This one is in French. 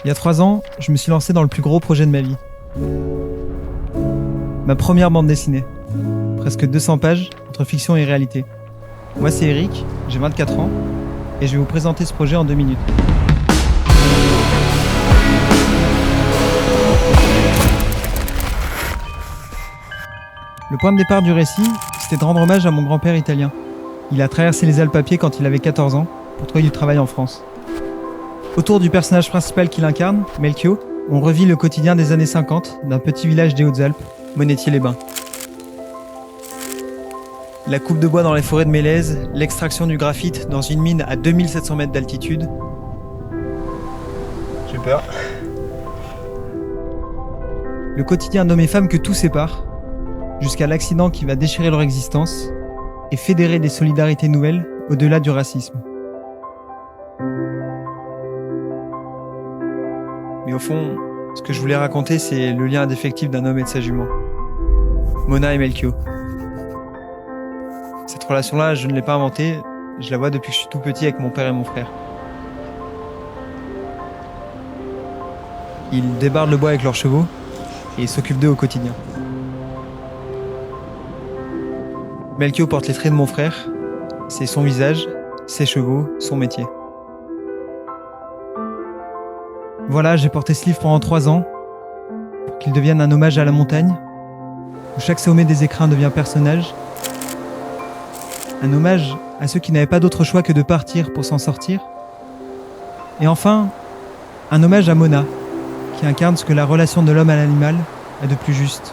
Il y a 3 ans, je me suis lancé dans le plus gros projet de ma vie. Ma première bande dessinée. Presque 200 pages, entre fiction et réalité. Moi c'est Eric, j'ai 24 ans, et je vais vous présenter ce projet en 2 minutes. Le point de départ du récit, c'était de rendre hommage à mon grand-père italien. Il a traversé les Alpes à pied quand il avait 14 ans, pour trouver du travail en France. Autour du personnage principal qu'il incarne, Melchior, on revit le quotidien des années 50 d'un petit village des Hautes-Alpes, Monétier-les-Bains. La coupe de bois dans les forêts de Mélèze, l'extraction du graphite dans une mine à 2700 mètres d'altitude. J'ai peur. Le quotidien d'hommes et femmes que tout sépare, jusqu'à l'accident qui va déchirer leur existence et fédérer des solidarités nouvelles au-delà du racisme. Mais au fond, ce que je voulais raconter, c'est le lien indéfectible d'un homme et de sa jument. Mona et Melchior. Cette relation-là, je ne l'ai pas inventée, je la vois depuis que je suis tout petit avec mon père et mon frère. Ils débardent le bois avec leurs chevaux et ils s'occupent d'eux au quotidien. Melchior porte les traits de mon frère, c'est son visage, ses chevaux, son métier. Voilà, j'ai porté ce livre pendant 3 ans, pour qu'il devienne un hommage à la montagne, où chaque sommet des écrins devient personnage. Un hommage à ceux qui n'avaient pas d'autre choix que de partir pour s'en sortir. Et enfin, un hommage à Mona, qui incarne ce que la relation de l'homme à l'animal a de plus juste.